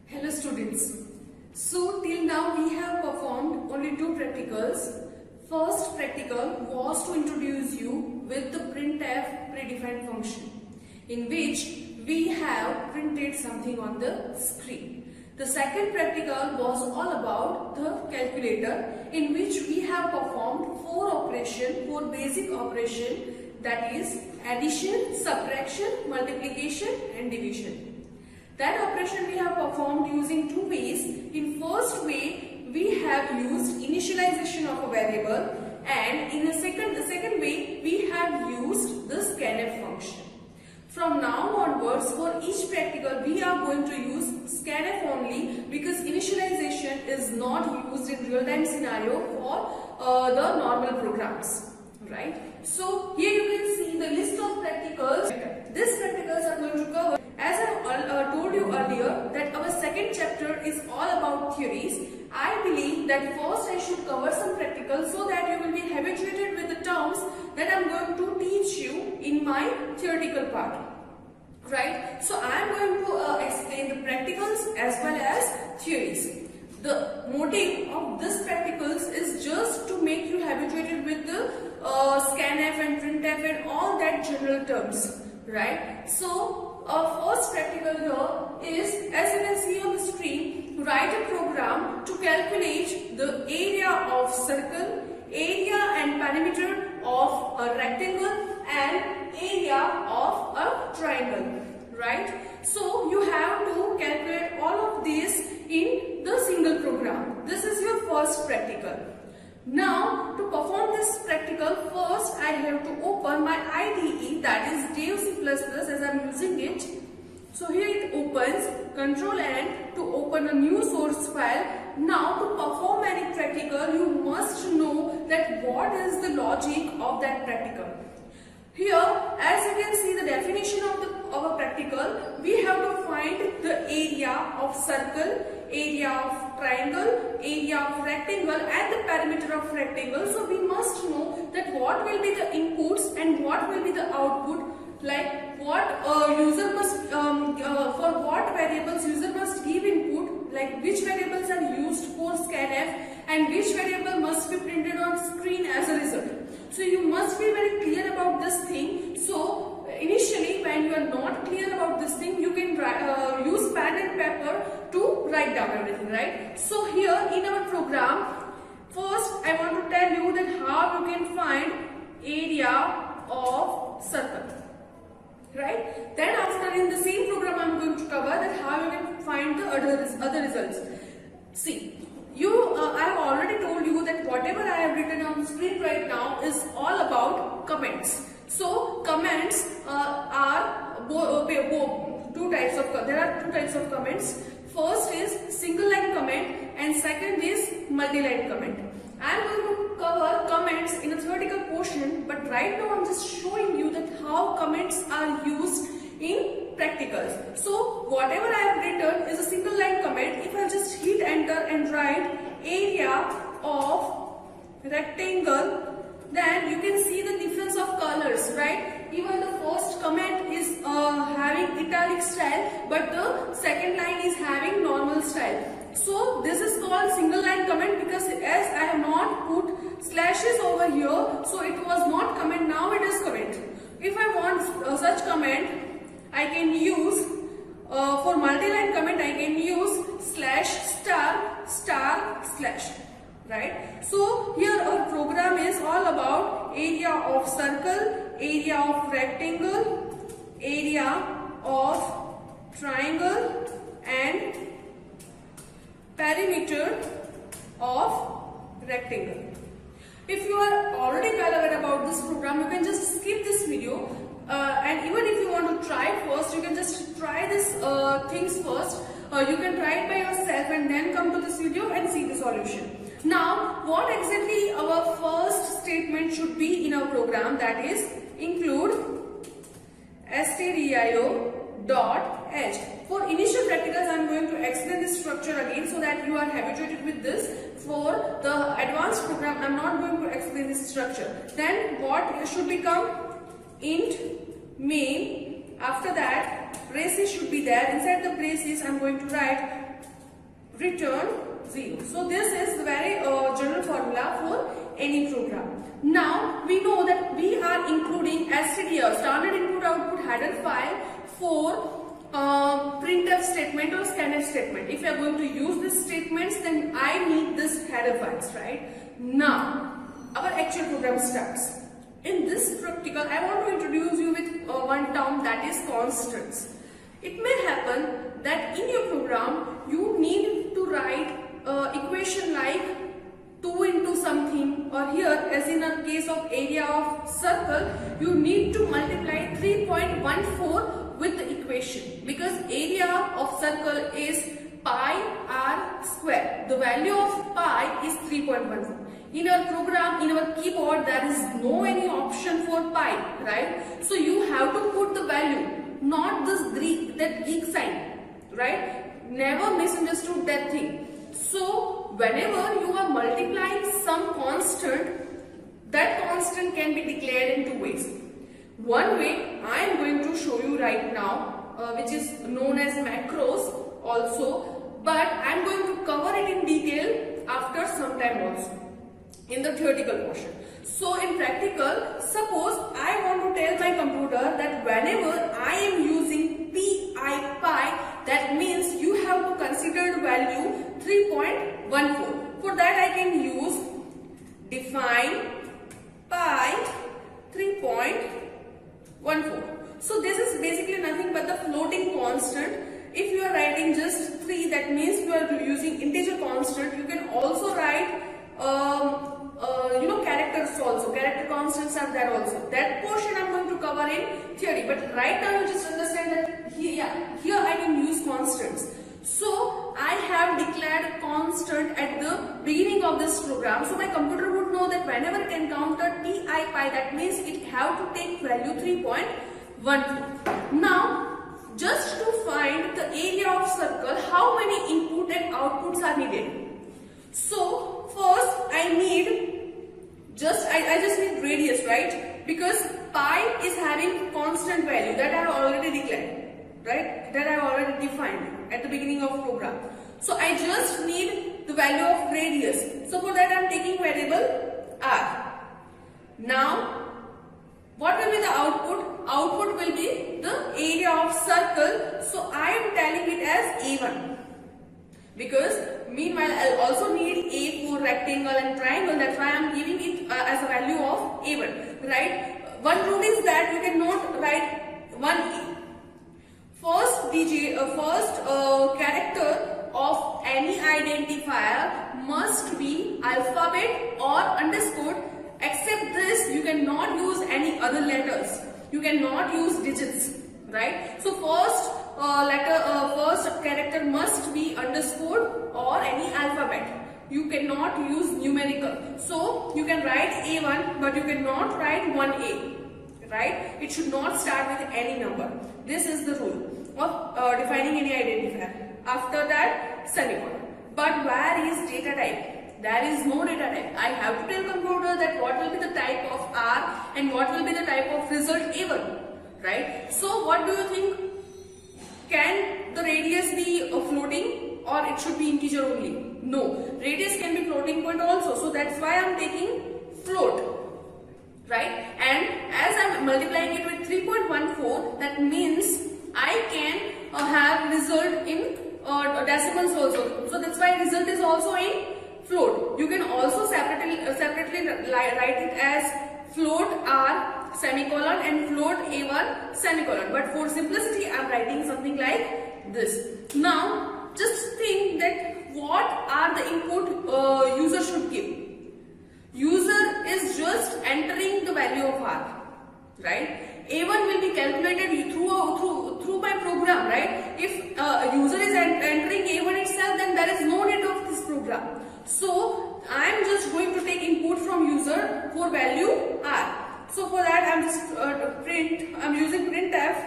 Hello students. So till now we have performed only two practicals. First practical was to introduce you with the printf predefined function, in which we have printed something on the screen. The second practical was all about the calculator, in which we have performed four basic operation, that is addition, subtraction, multiplication and division. That operation we have performed using two ways. In first way, we have used initialization of a variable, and in the second way, we have used the scanf function. From now onwards, for each practical, we are going to use scanf only, because initialization is not used in real-time scenario for the normal programs. Right? So here you can see the list of practicals. These practicals are going to cover, as I told you earlier, that our second chapter is all about theories. I believe that first I should cover some practicals so that you will be habituated with the terms that I am going to teach you in my theoretical part. Right? So I am going to explain the practicals as well as theories. The motive of this practicals is just to make you habituated with the scanf and printf and all that general terms. Right? So our first practical here is, as you can see on the screen, write a program to calculate the area of circle, area and perimeter of a rectangle and area of a triangle. Right? So you have to calculate all of these in the single program. This is your first practical. Now to perform this practical, first I have to open my IDE, that is Dev C++ as I am using it. So here it opens, Control N to open a new source file. Now to perform any practical, you must know that what is the logic of that practical. Here, as you can see the definition of a practical, we have to find the area of circle, area of triangle, area of rectangle and the perimeter of rectangle. So we must know that what will be the inputs and what will be the output, like what user must, for what variables user must give input, like which variables are used for scanf and which variable must be printed on screen as a result. So you must be very clear about this thing. So initially when you are not clear about this thing, you can use pen and paper to write down everything, right? So here in our program, first I want to tell you that how you can find area of circle. Right? Then after, in the same program I am going to cover that how you can find the other results. See, I have already told you that whatever I have written on screen right now is all about comments. So comments are two types of, there are two types of comments. First is single line comment and second is multi-line comment. I am going to cover comments in a theoretical portion, but right now I am just showing you that how comments are used in practicals. So whatever I have written is a single line comment. If I just hit enter and write area of rectangle, then you can see the difference of colors, right? Even the first comment is having italic style, but the second line is having normal style. So this is called single line comment because as I have not put slash slashes over here, so it was not comment, now it is comment. If I want such comment, I can use for multi-line comment, I can use slash star star slash, right? So here our program is all about area of circle, area of rectangle, area of triangle and perimeter of rectangle. If you are already well aware about this program, you can just skip this video, and even if you want to try first, you can just try this things first. You can try it by yourself and then come to this video and see the solution. Now, what exactly our first statement should be in our program, that is include stdio dot h. For initial practicals, I am going to explain this structure again so that you are habituated with this. For the advanced program, I am not going to explain this structure. Then what should become? Int main. After that, braces should be there. Inside the braces, I am going to write return 0. So this is the very general formula for any program. Now we know that we are including stdio, standard input output header file, for printf statement or scanf statement. If you are going to use these statements, then I need this header files, right? Now our actual program starts. In this practical, I want to introduce you with one term, that is constants. It may happen that in your program you need to write equation like 2 into something, or here as in a case of area of circle, you need to multiply 3.14 with the equation, because area of circle is pi r square. The value of pi is 3.14. In our program, in our keyboard, there is no any option for pi, right? So you have to put the value, not this Greek, that Greek sign, right? Never misunderstood that thing. So whenever you are multiplying some constant, that constant can be declared in two ways. One way I am going to show you right now, which is known as macros also, but I am going to cover it in detail after some time also in the theoretical portion. So in practical, suppose I want to tell my computer that whenever I am using pi, that means you have to consider the value 3.14. For that I can use define pi 3.14. So this is basically nothing but the floating constant. If you are writing just 3, that means you are using integer constant. You can also write characters also. Character constants are there also. That portion I am going to cover in theory. But right now you just understand that here I can use constants. So I have declared constant at the beginning of this program. So my computer would know that whenever it encountered pi, that means it have to take value 3.14. Now, just to find the area of circle, how many input and outputs are needed? So first I need I just need radius, right? Because pi is having constant value that I have already declared, right? That I have already defined at the beginning of program. So I just need the value of radius. So for that I am taking variable r. Now what will be the output? Output will be the area of circle. So I am telling it as A1. Because meanwhile I also need A for rectangle and triangle, that's why I am giving it as a value of A1, right? One rule is that you cannot write 1A. First character of any identifier must be alphabet or underscore. Except this, you cannot use any other letters. You cannot use digits, right? So first character must be underscore or any alphabet. You cannot use numerical. So you can write A1, but you cannot write 1A, right? It should not start with any number. This is the rule of defining any identifier. After that, semicolon. But where is data type? There is no data type. I have to tell computer that what will be the type of R and what will be the type of result A1, right? So what do you think? Can the radius be floating or it should be integer only? No, radius can be floating point also. So that's why I am taking float. right? And as I'm multiplying it with 3.14, that means I can have result in decimals also. So that's why result is also in float. You can also separately write it as float R semicolon and float A1 semicolon. But for simplicity, I'm writing something like this. Now, just think that what are the input user should give. User is just entering the value of R, right? A1 will be calculated through my program, right? If user is entering A1 itself, then there is no need of this program. So I am just going to take input from user for value R. So for that I'm just I'm using printf,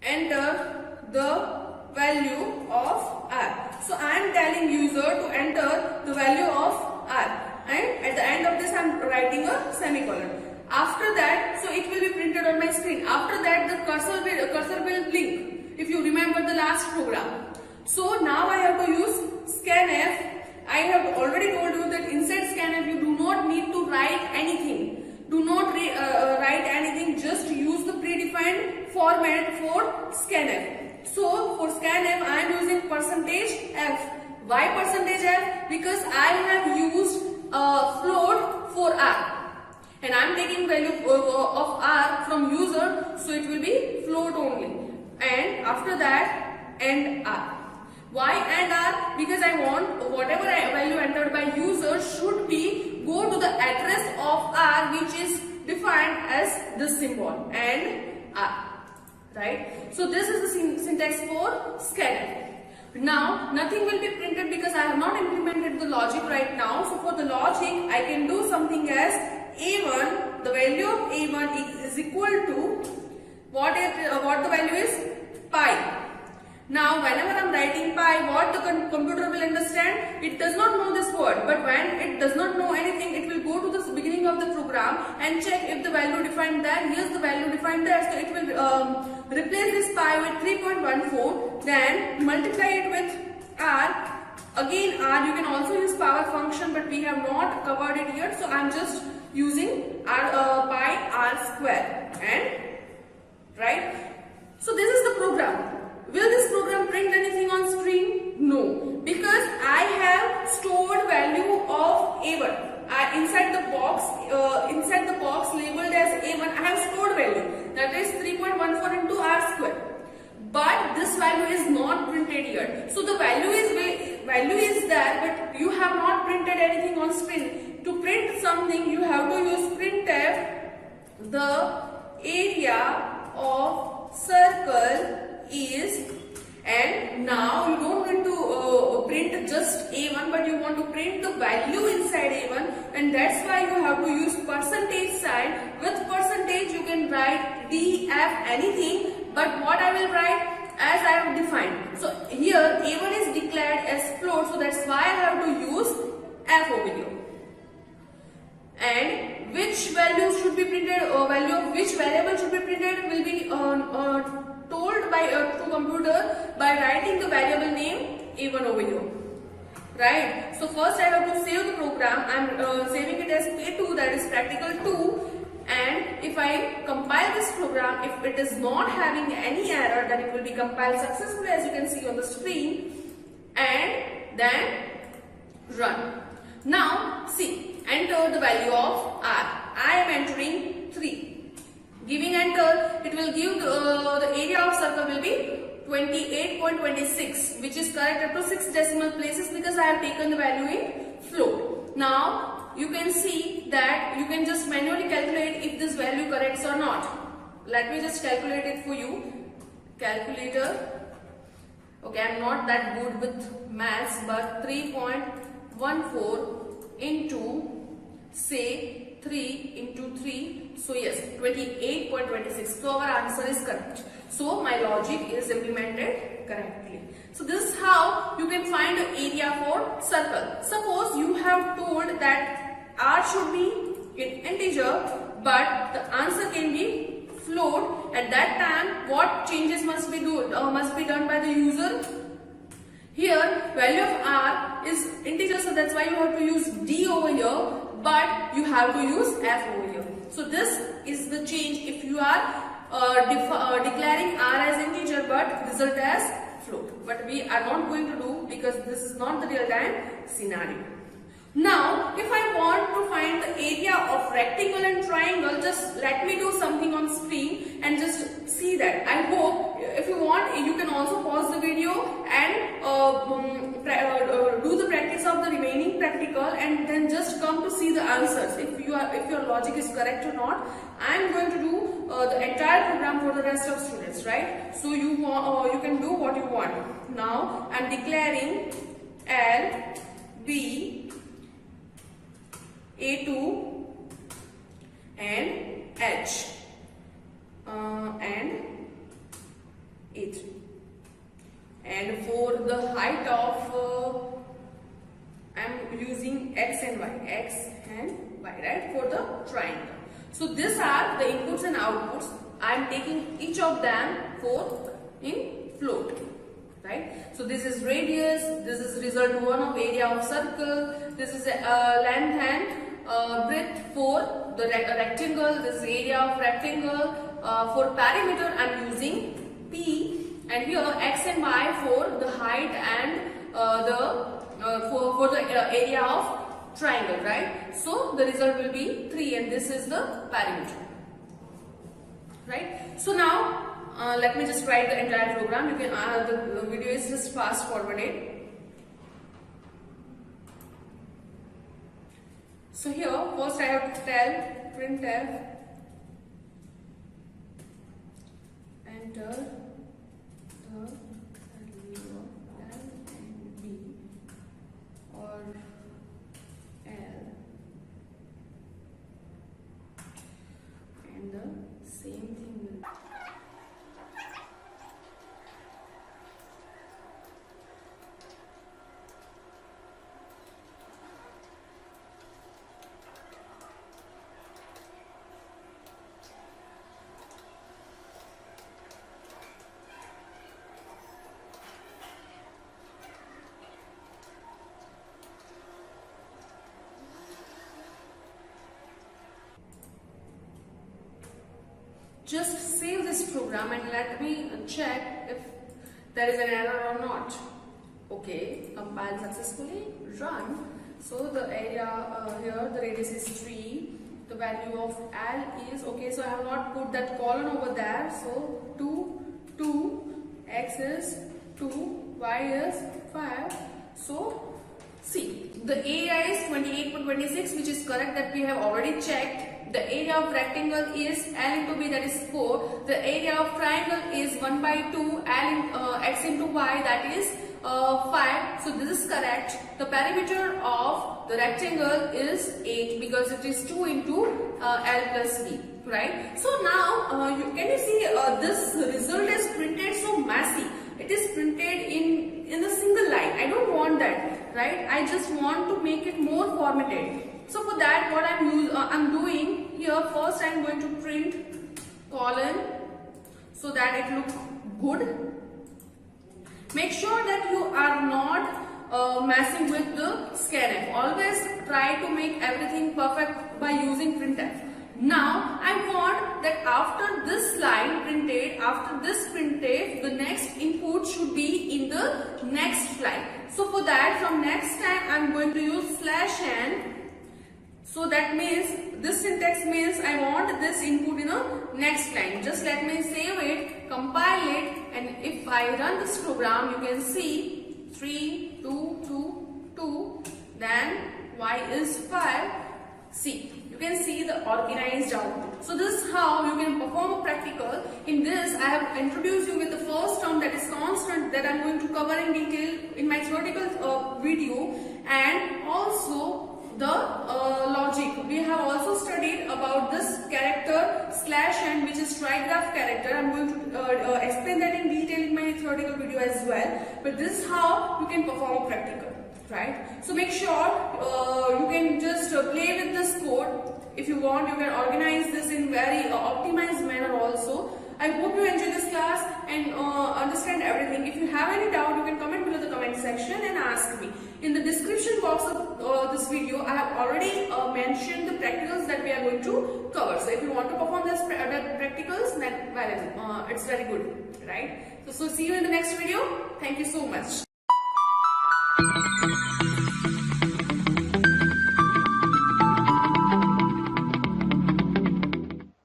enter the value of R. So I am telling user to enter the value of R. And at the end of this I'm writing a semicolon. After that, so it will be printed on my screen. After that the cursor will blink, if you remember the last program. So now I have to use scanf. I have already told you that inside scanf you do not need to write anything. Do not write anything, just use the predefined format for scanf. So for scanf I am using %f. Why %f? Because I have used float for R. And I am taking value of R from user, so it will be float only. And after that, and R. Why and R? Because I want whatever value entered by user should be go to the address of R, which is defined as this symbol and R. Right? So this is the syntax for scanf. Now nothing will be printed because I have not implemented the logic right now. So for the logic, I can do something as A1, the value of A1 is equal to what the value is? Pi. Now whenever I am writing pi, what the computer will understand? It does not know this word, but when it does not know anything, it will go to the beginning of the program and check if the value defined there. Here's the value defined there, so it will replace this pi with 3.14, then multiply it with R. Again R, you can also use power function, but we have not covered it here, so I am just using pi R square, and right. So this is the program. Will this program print anything on screen? No, because I have stored value of A1. Inside the box labeled as A1, I have stored value, that is 3.14 into R square. But this value is not printed yet. So the value is there, but you have not printed anything on screen. To print something, you have to use printf. The area of circle is, and now you don't want to print just A1, but you want to print the value inside A1, and that's why you have to use percentage sign. With percentage you can write df anything, but what I will write as I have defined. So here A1 is declared as float, so that's why I have to use f over here. And which value should be printed, value of which variable should be printed will be told by to computer by writing the variable name A1 over here, right? So first I have to save the program. I am saving it as P2, that is practical 2, and if I compile this program, if it is not having any error, then it will be compiled successfully, as you can see on the screen, and then run. Now see, enter the value of R. I am entering 3. Giving enter, it will give the area of circle will be 28.26, which is correct up to 6 decimal places because I have taken the value in float. Now you can see that you can just manually calculate if this value corrects or not. Let me just calculate it for you. Calculator. Okay, I am not that good with maths, but 3.14 into say 3 into 3, so yes, 28.26. So our answer is correct. So my logic is implemented correctly. So this is how you can find the area for circle. Suppose you have told that R should be in integer, but the answer can be float. At that time, what changes must be done by the user? Here value of R is integer, so that's why you have to use D over here. but you have to use F over here. So this is the change if you are declaring R as integer but result as float. But we are not going to do because this is not the real time scenario. Now, if I want to find the area of rectangle and triangle, just let me do something on screen and just see that. I hope if you want, you can also pause the video and do the practice of the remaining practical and then just come to see the answers. If your logic is correct or not, I am going to do the entire program for the rest of students, right? So you can do what you want. Now I am declaring L, B, A2 and H and A3, and for the height of I am using X and Y, right, for the triangle. So these are the inputs and outputs. I am taking each of them in float. Right? So this is radius, this is result 1 of area of circle, this is length and breadth for the rectangle, this is area of rectangle. For perimeter I am using P, and here X and Y for the height and for the area of triangle, right? So the result will be 3 and this is the perimeter, right? So now let me just write the entire program. You can the video is just fast forwarded. So here first I have to tell printf enter the value of L and B or L and the same thing will just save this program and let me check if there is an error or not. Okay, compile successfully, run. So the area here, the radius is 3, the value of L is, okay, so I have not put that colon over there, so 2, X is 2, Y is 5, so see, the area is 28.26, which is correct, that we have already checked. The area of rectangle is L into B, that is 4. The area of triangle is 1 by 2 X into Y, that is 5. So this is correct. The perimeter of the rectangle is 8 because it is 2 into L plus B, right? So now can you see this result is printed so messy. It is printed in a single line. I don't want that, right? I just want to make it more formatted. So for that, what I'm doing here, first I'm going to print colon so that it looks good. Make sure that you are not messing with the scanf. Always try to make everything perfect by using printf. Now I want that after this line printed, after this printf, the next input should be in the next line. So for that, from next time I'm going to use /n. So that means this syntax means I want this input in a next line. Just let me save it, compile it, and if I run this program, you can see 3, 2, 2, 2, then Y is 5. See, you can see the organized output. So this is how you can perform a practical. In this, I have introduced you with the first term, that is constant, that I am going to cover in detail in my theoretical video, and also the logic. We have also studied about this character /n, which is trigraph character. I am going to explain that in detail in my theoretical video as well. But this is how you can perform a practical, right? So make sure you can just play with this code. If you want, you can organize this in very optimized manner also. I hope you enjoy this class and understand everything. If you have any doubt, you can comment below the comment section and ask me. In the description box of this video, I have already mentioned the practicals that we are going to cover. So if you want to perform this practicals, then it's very good, right? So see you in the next video. Thank you so much.